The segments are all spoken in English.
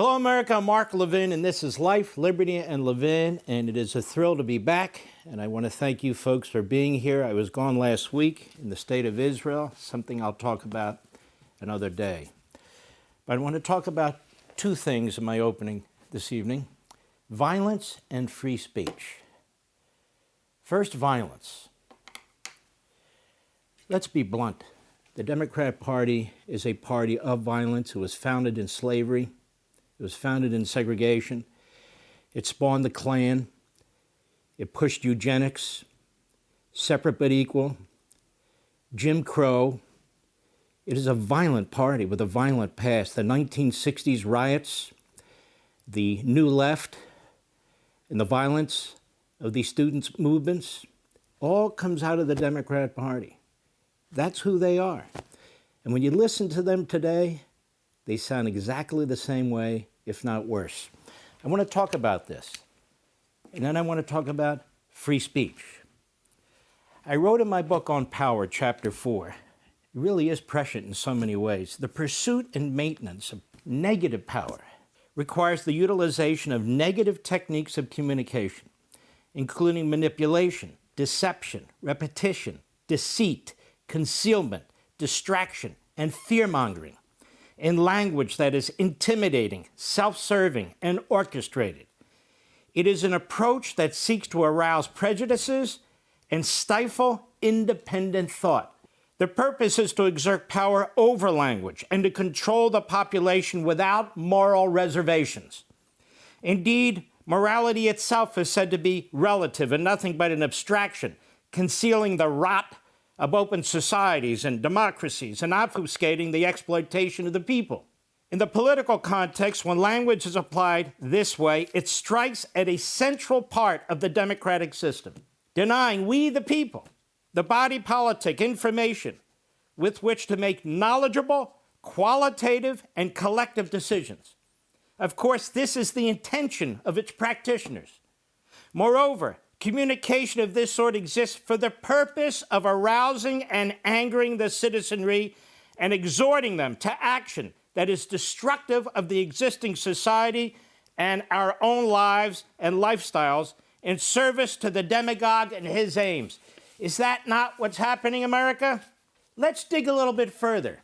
Hello, America. I'm Mark Levin, and this is Life, Liberty, and Levin, and it is a thrill to be back. And I want to thank you folks for being here. I was gone last week in the state of Israel, something I'll talk about another day. But I want to talk about two things in my opening this evening: violence and free speech. First, violence. Let's be blunt. The Democrat Party is a party of violence. It was founded in slavery. It was founded in segregation. It spawned the Klan. It pushed eugenics, separate but equal, Jim Crow. It is a violent party with a violent past. The 1960s riots, the New Left, and the violence of these students' movements all comes out of the Democrat Party. That's who they are. And when you listen to them today, they sound exactly the same way, if not worse. I want to talk about this. And then I want to talk about free speech. I wrote in my book on power, chapter 4, it really is prescient in so many ways. The pursuit and maintenance of negative power requires the utilization of negative techniques of communication, including manipulation, deception, repetition, deceit, concealment, distraction, and fear-mongering, in language that is intimidating, self-serving, and orchestrated. It is an approach that seeks to arouse prejudices and stifle independent thought. The purpose is to exert power over language and to control the population without moral reservations. Indeed, morality itself is said to be relative and nothing but an abstraction, concealing the rot of open societies and democracies and obfuscating the exploitation of the people. In the political context, when language is applied this way, it strikes at a central part of the democratic system, denying we, the people, the body politic information with which to make knowledgeable, qualitative, and collective decisions. Of course, this is the intention of its practitioners. Moreover, communication of this sort exists for the purpose of arousing and angering the citizenry and exhorting them to action that is destructive of the existing society and our own lives and lifestyles in service to the demagogue and his aims. Is that not what's happening, America? Let's dig a little bit further.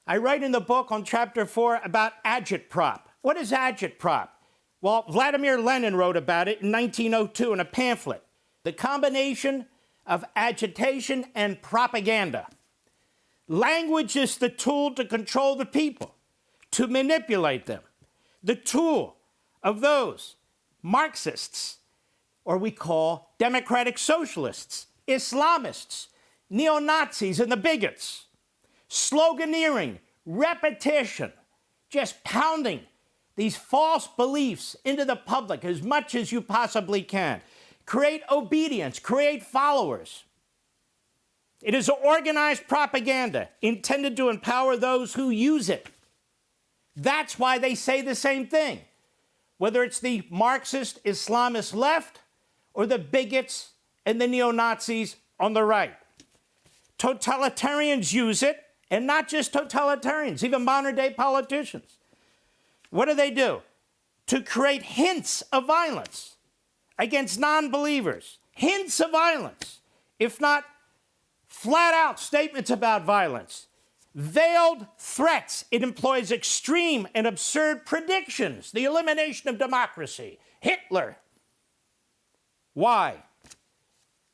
I write in the book on chapter 4 about Agitprop. What is Agitprop? Well, Vladimir Lenin wrote about it in 1902 in a pamphlet, The Combination of Agitation and Propaganda. Language is the tool to control the people, to manipulate them, the tool of those Marxists, or we call democratic socialists, Islamists, neo-Nazis, and the bigots. Sloganeering, repetition, just pounding these false beliefs into the public as much as you possibly can. Create obedience, create followers. It is organized propaganda intended to empower those who use it. That's why they say the same thing, whether it's the Marxist Islamist left or the bigots and the neo-Nazis on the right. Totalitarians use it, and not just totalitarians, even modern-day politicians. What do? To create hints of violence against non-believers. Hints of violence, if not flat-out statements about violence. Veiled threats. It employs extreme and absurd predictions. The elimination of democracy. Hitler. Why?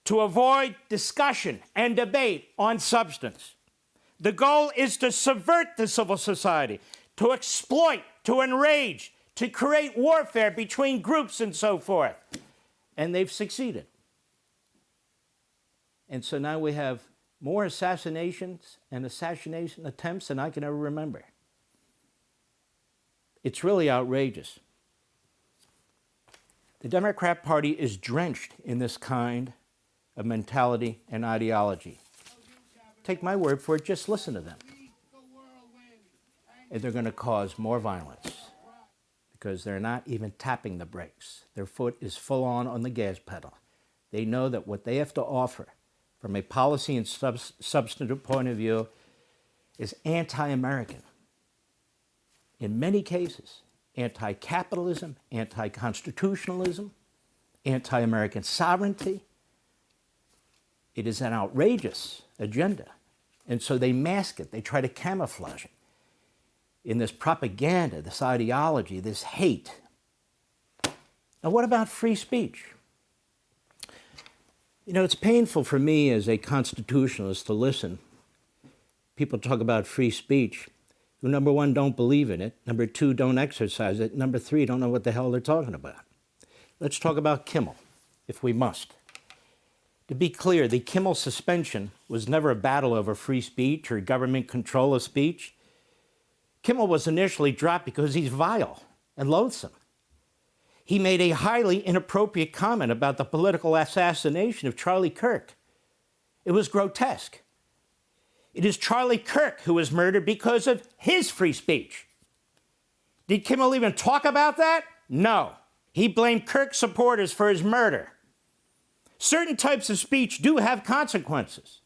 To avoid discussion and debate on substance. The goal is to subvert the civil society, to exploit, to enrage, to create warfare between groups and so forth. And they've succeeded. And so now we have more assassinations and assassination attempts than I can ever remember. It's really outrageous. The Democrat Party is drenched in this kind of mentality and ideology. Take my word for it, just listen to them. And they're going to cause more violence because they're not even tapping the brakes. Their foot is full on the gas pedal. They know that what they have to offer from a policy and substantive point of view is anti-American. in many cases, anti-capitalism, anti-constitutionalism, anti-American sovereignty. It is an outrageous agenda. And so they mask it. They try to camouflage it in this propaganda, this ideology, this hate. Now, what about free speech? You know, it's painful for me as a constitutionalist to listen. People talk about free speech who, number one, don't believe in it, number two, don't exercise it, number three, don't know what the hell they're talking about. Let's talk about Kimmel, if we must. To be clear, the Kimmel suspension was never a battle over free speech or government control of speech. Kimmel was initially dropped because he's vile and loathsome. He made a highly inappropriate comment about the political assassination of Charlie Kirk. It was grotesque. It is Charlie Kirk who was murdered because of his free speech. Did Kimmel even talk about that? No. He blamed Kirk supporters for his murder. Certain types of speech do have consequences.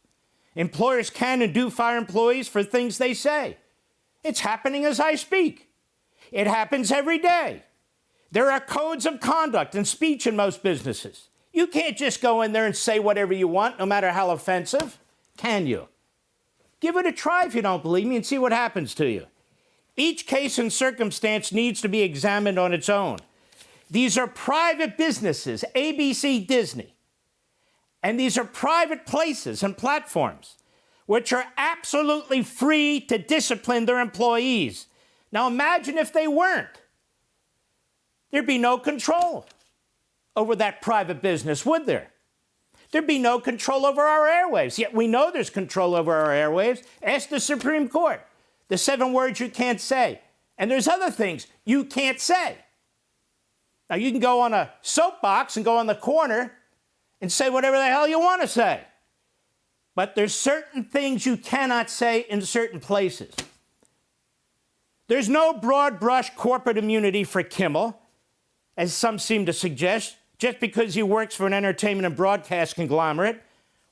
Employers can and do fire employees for things they say. It's happening as I speak. It happens every day. There are codes of conduct and speech in most businesses. You can't just go in there and say whatever you want, no matter how offensive, can you? Give it a try if you don't believe me and see what happens to you. Each case and circumstance needs to be examined on its own. These are private businesses, ABC, Disney. And these are private places and platforms which are absolutely free to discipline their employees. Now imagine if they weren't. There'd be no control over that private business, would there? There'd be no control over our airwaves. Yet we know there's control over our airwaves. Ask the Supreme Court. The 7 words you can't say. And there's other things you can't say. Now you can go on a soapbox and go on the corner and say whatever the hell you want to say. But there's certain things you cannot say in certain places. There's no broad brush corporate immunity for Kimmel, as some seem to suggest, just because he works for an entertainment and broadcast conglomerate.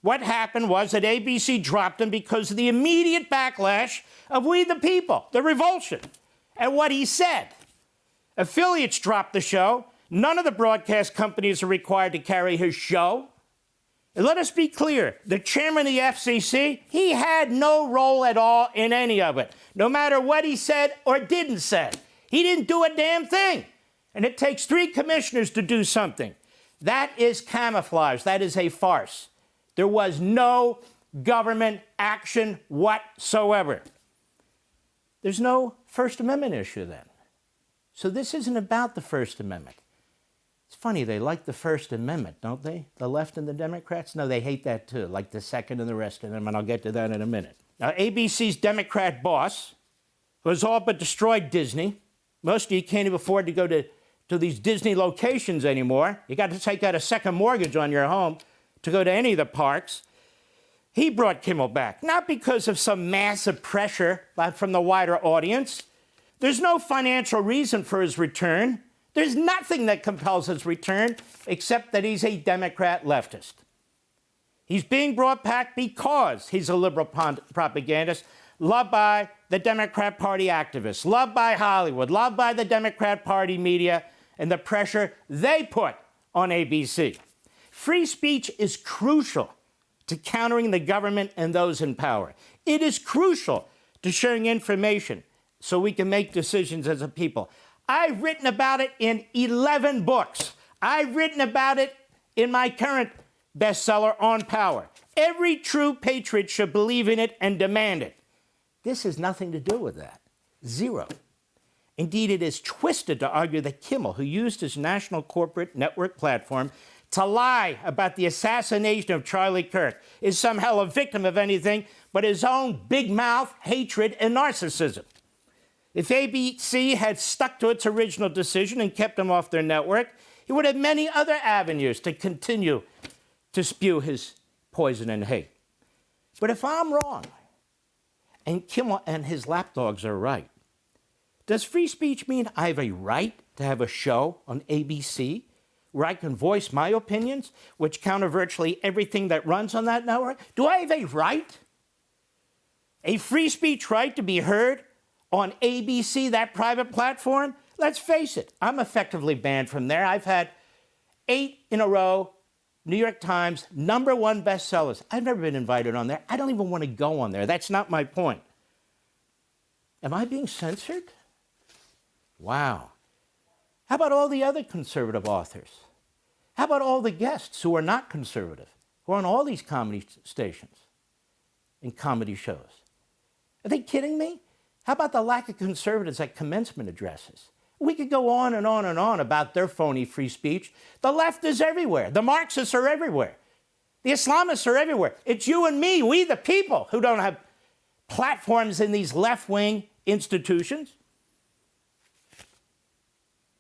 What happened was that ABC dropped him because of the immediate backlash of we the people, the revulsion, at what he said. Affiliates dropped the show. None of the broadcast companies are required to carry his show. And let us be clear, the chairman of the FCC, he had no role at all in any of it, no matter what he said or didn't say. He didn't do a damn thing. And it takes 3 commissioners to do something. That is camouflage. That is a farce. There was no government action whatsoever. There's no First Amendment issue then. So this isn't about the First Amendment. It's funny, they like the First Amendment, don't they? The left and the Democrats? No, they hate that too, like the Second and the rest of them, and I'll get to that in a minute. Now, ABC's Democrat boss, who has all but destroyed Disney, most of you can't even afford to go to these Disney locations anymore. You got to take out a second mortgage on your home to go to any of the parks. He brought Kimmel back, not because of some massive pressure from the wider audience. There's no financial reason for his return. There's nothing that compels his return except that he's a Democrat leftist. He's being brought back because he's a liberal propagandist, loved by the Democrat Party activists, loved by Hollywood, loved by the Democrat Party media, and the pressure they put on ABC. Free speech is crucial to countering the government and those in power. It is crucial to sharing information so we can make decisions as a people. I've written about it in 11 books. I've written about it in my current bestseller, On Power. Every true patriot should believe in it and demand it. This has nothing to do with that. Zero. Indeed, it is twisted to argue that Kimmel, who used his national corporate network platform to lie about the assassination of Charlie Kirk, is somehow a victim of anything but his own big mouth, hatred, and narcissism. If ABC had stuck to its original decision and kept him off their network, he would have many other avenues to continue to spew his poison and hate. But if I'm wrong, and Kimmel and his lapdogs are right, does free speech mean I have a right to have a show on ABC where I can voice my opinions, which counter virtually everything that runs on that network? Do I have a right? A free speech right to be heard on ABC, that private platform, let's face it, I'm effectively banned from there. I've had 8 in a row, New York Times, #1 bestsellers. I've never been invited on there. I don't even want to go on there. That's not my point. Am I being censored? Wow. How about all the other conservative authors? How about all the guests who are not conservative, who are on all these comedy stations and comedy shows? Are they kidding me? How about the lack of conservatives at commencement addresses? We could go on and on and on about their phony free speech. The left is everywhere. The Marxists are everywhere. The Islamists are everywhere. It's you and me, we the people, who don't have platforms in these left-wing institutions.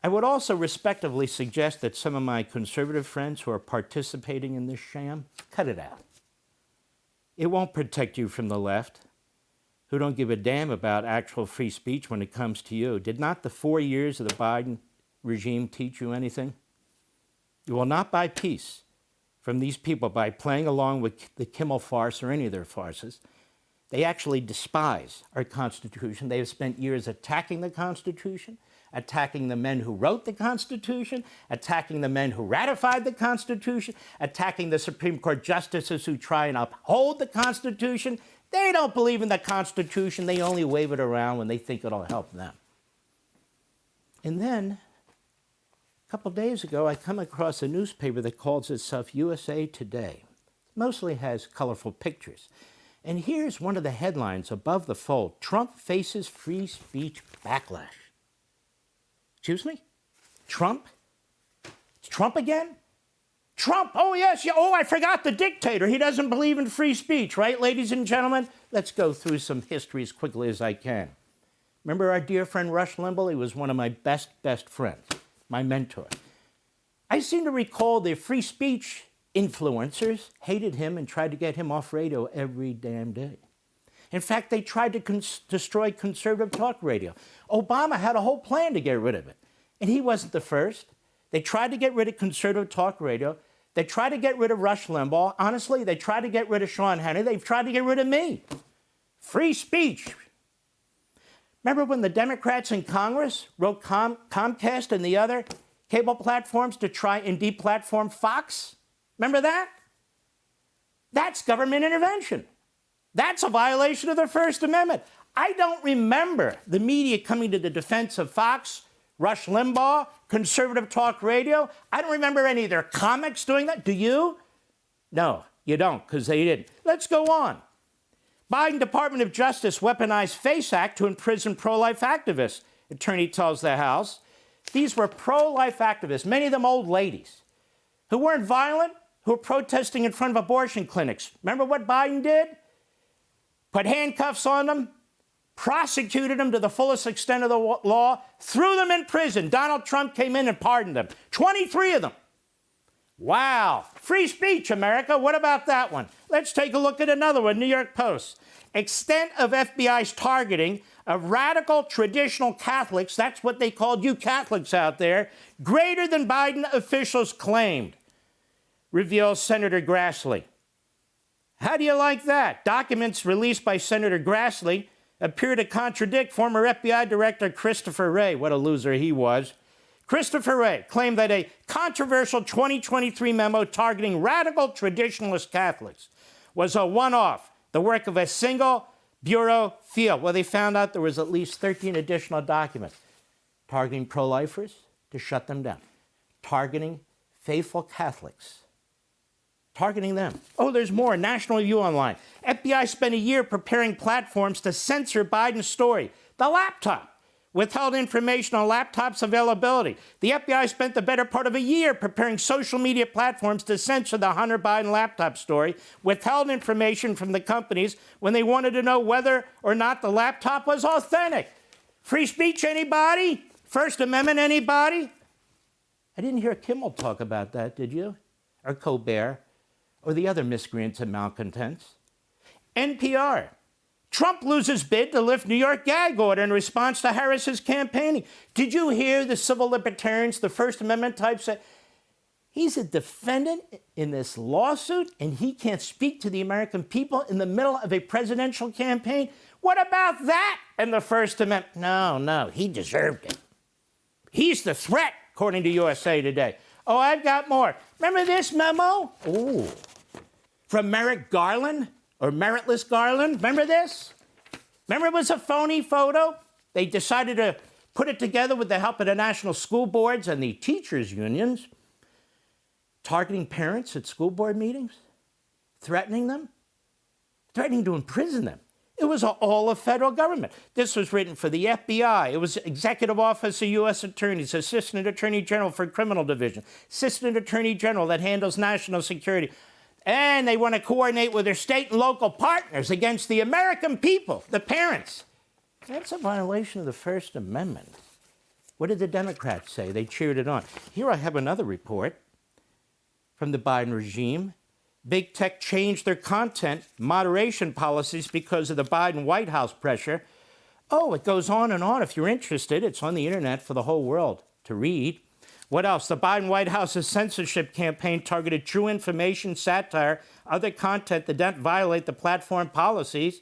I would also respectively suggest that some of my conservative friends who are participating in this sham, cut it out. It won't protect you from the left, who don't give a damn about actual free speech when it comes to you. Did not the 4 years of the Biden regime teach you anything? You will not buy peace from these people by playing along with the Kimmel farce or any of their farces. They actually despise our Constitution. They have spent years attacking the Constitution, attacking the men who wrote the Constitution, attacking the men who ratified the Constitution, attacking the Supreme Court justices who try and uphold the Constitution. They don't believe in the Constitution. They only wave it around when they think it'll help them. And then, a couple days ago, I come across a newspaper that calls itself USA Today. It mostly has colorful pictures. And here's one of the headlines above the fold: Trump faces free speech backlash. Excuse me? Trump? It's Trump again? Trump, oh yes, yeah, oh, I forgot the dictator. He doesn't believe in free speech, right, ladies and gentlemen? Let's go through some history as quickly as I can. Remember our dear friend Rush Limbaugh? He was one of my best friends, my mentor. I seem to recall the free speech influencers hated him and tried to get him off radio every damn day. In fact, they tried to destroy conservative talk radio. Obama had a whole plan to get rid of it, and he wasn't the first. They tried to get rid of conservative talk radio. They tried to get rid of Rush Limbaugh. Honestly, they tried to get rid of Sean Hannity. They've tried to get rid of me. Free speech. Remember when the Democrats in Congress wrote Comcast and the other cable platforms to try and deplatform Fox? Remember that? That's government intervention. That's a violation of the First Amendment. I don't remember the media coming to the defense of Fox, Rush Limbaugh, conservative talk radio. I don't remember any of their comics doing that. Do you? No, you don't, because they didn't. Let's go on. Biden Department of Justice weaponized FACE Act to imprison pro-life activists, attorney tells the House. These were pro-life activists, many of them old ladies, who weren't violent, who were protesting in front of abortion clinics. Remember what Biden did? Put handcuffs on them, prosecuted them to the fullest extent of the law, threw them in prison. Donald Trump came in and pardoned them. 23 of them. Wow. Free speech, America. What about that one? Let's take a look at another one, New York Post. Extent of FBI's targeting of radical traditional Catholics, that's what they called you Catholics out there, greater than Biden officials claimed, reveals Senator Grassley. How do you like that? Documents released by Senator Grassley appear to contradict former FBI Director Christopher Wray. What a loser he was. Christopher Wray claimed that a controversial 2023 memo targeting radical traditionalist Catholics was a one-off, the work of a single bureau field. Well, they found out there was at least 13 additional documents targeting pro-lifers to shut them down, targeting faithful Catholics, targeting them. Oh, there's more. National Review Online. FBI spent a year preparing platforms to censor Biden's story. The laptop. Withheld information on laptops availability. The FBI spent the better part of a year preparing social media platforms to censor the Hunter Biden laptop story. Withheld information from the companies when they wanted to know whether or not the laptop was authentic. Free speech, anybody? First Amendment, anybody? I didn't hear Kimmel talk about that, did you? Or Colbert? Or the other miscreants and malcontents? NPR. Trump loses bid to lift New York gag order in response to Harris's campaigning. Did you hear the civil libertarians, the First Amendment types say, he's a defendant in this lawsuit and he can't speak to the American people in the middle of a presidential campaign? What about that in the First Amendment? No, he deserved it. He's the threat, according to USA Today. Oh, I've got more. Remember this memo? Ooh. From Merrick Garland, or Meritless Garland. Remember this? Remember it was a phony photo? They decided to put it together with the help of the national school boards and the teachers' unions, targeting parents at school board meetings, threatening them, threatening to imprison them. It was all of federal government. This was written for the FBI. It was Executive Office of U.S. Attorneys, Assistant Attorney General for Criminal Division, Assistant Attorney General that handles national security. And they want to coordinate with their state and local partners against the American people, the parents. That's a violation of the First Amendment. What did the Democrats say? They cheered it on. Here I have another report from the Biden regime. Big tech changed their content moderation policies because of the Biden White House pressure. Oh, it goes on and on. If you're interested, it's on the internet for the whole world to read. What else? The Biden White House's censorship campaign targeted true information, satire, other content that don't violate the platform policies.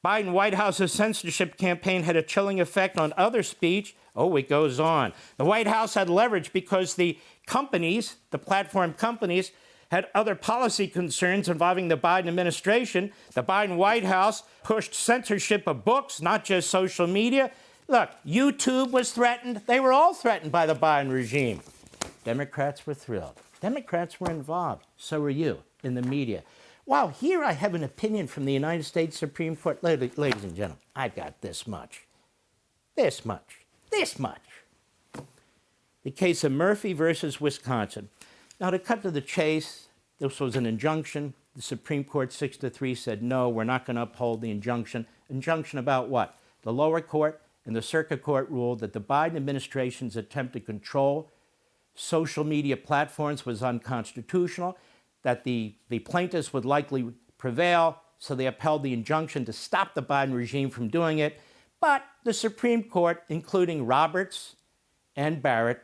Biden White House's censorship campaign had a chilling effect on other speech. Oh, it goes on. The White House had leverage because the companies, the platform companies, had other policy concerns involving the Biden administration. The Biden White House pushed censorship of books, not just social media. Look, YouTube was threatened. They were all threatened by the Biden regime. Democrats were thrilled. Democrats were involved. So were you in the media. Wow, here I have an opinion from the United States Supreme Court. Ladies and gentlemen, I've got this much. This much. This much. The case of Murphy versus Wisconsin. Now, to cut to the chase, this was an injunction. The Supreme Court 6-3 said, no, we're not going to uphold the injunction. Injunction about what? The lower court and the circuit court ruled that the Biden administration's attempt to control social media platforms was unconstitutional, that the plaintiffs would likely prevail, so they upheld the injunction to stop the Biden regime from doing it. But the Supreme Court, including Roberts and Barrett,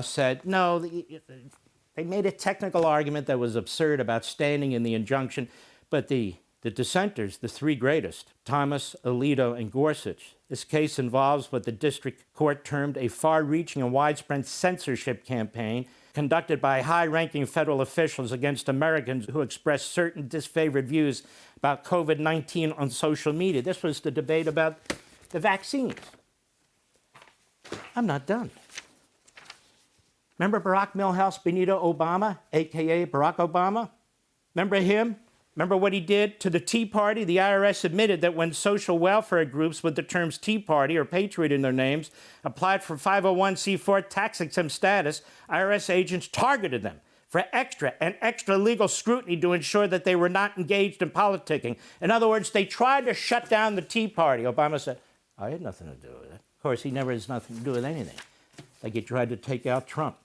said, no, they made a technical argument that was absurd about standing in the injunction, but the dissenters, the three greatest, Thomas, Alito, and Gorsuch, this case involves what the district court termed a far-reaching and widespread censorship campaign conducted by high-ranking federal officials against Americans who expressed certain disfavored views about COVID-19 on social media. This was the debate about the vaccines. I'm not done. Remember Barack Milhouse Benito Obama, a.k.a. Barack Obama? Remember him? Remember what he did to the Tea Party? The IRS admitted that when social welfare groups with the terms Tea Party or Patriot in their names applied for 501c4 tax-exempt status, IRS agents targeted them for extra legal scrutiny to ensure that they were not engaged in politicking. In other words, they tried to shut down the Tea Party. Obama said, I had nothing to do with it. Of course, he never has nothing to do with anything. Like he tried to take out Trump.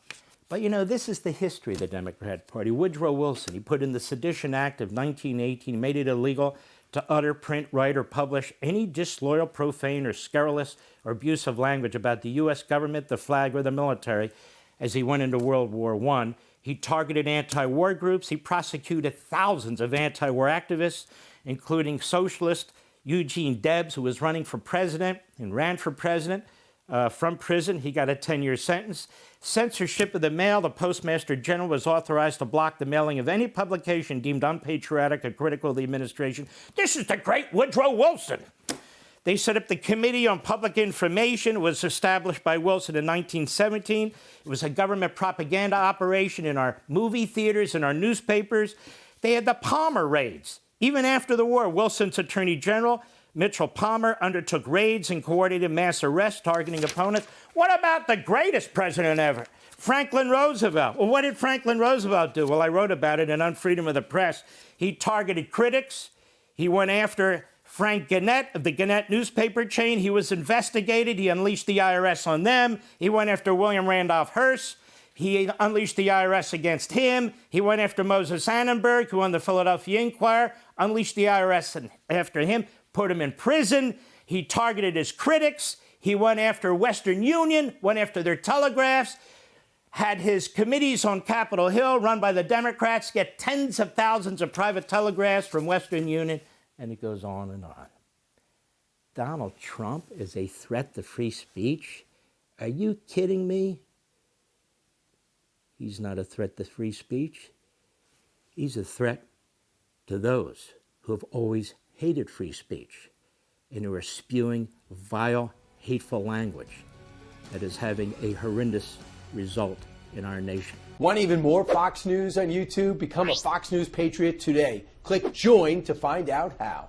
But, you know, this is the history of the Democrat Party. Woodrow Wilson, he put in the Sedition Act of 1918, made it illegal to utter, print, write, or publish any disloyal, profane, or scurrilous or abusive language about the U.S. government, the flag, or the military. As he went into World War I, he targeted anti-war groups. He prosecuted thousands of anti-war activists, including socialist Eugene Debs, who was running for president and ran for president. From prison, he got a 10-year sentence. Censorship of the mail, the Postmaster General was authorized to block the mailing of any publication deemed unpatriotic or critical of the administration. This is the great Woodrow Wilson. They set up the Committee on Public Information. It was established by Wilson in 1917. It was a government propaganda operation in our movie theaters and our newspapers. They had the Palmer raids. Even after the war, Wilson's Attorney General, Mitchell Palmer, undertook raids and coordinated mass arrests targeting opponents. What about the greatest president ever, Franklin Roosevelt? Well, what did Franklin Roosevelt do? Well, I wrote about it in Unfreedom of the Press. He targeted critics. He went after Frank Gannett of the Gannett newspaper chain. He was investigated. He unleashed the IRS on them. He went after William Randolph Hearst. He unleashed the IRS against him. He went after Moses Annenberg, who won the Philadelphia Inquirer, unleashed the IRS after him, put him in prison. He targeted his critics. He went after Western Union, went after their telegraphs, had his committees on Capitol Hill run by the Democrats get tens of thousands of private telegraphs from Western Union, and it goes on and on. Donald Trump is a threat to free speech? Are you kidding me? He's not a threat to free speech. He's a threat to those who have always hated free speech and who are spewing vile, hateful language that is having a horrendous result in our nation. Want even more Fox News on YouTube? Become a Fox News Patriot today. Click join to find out how.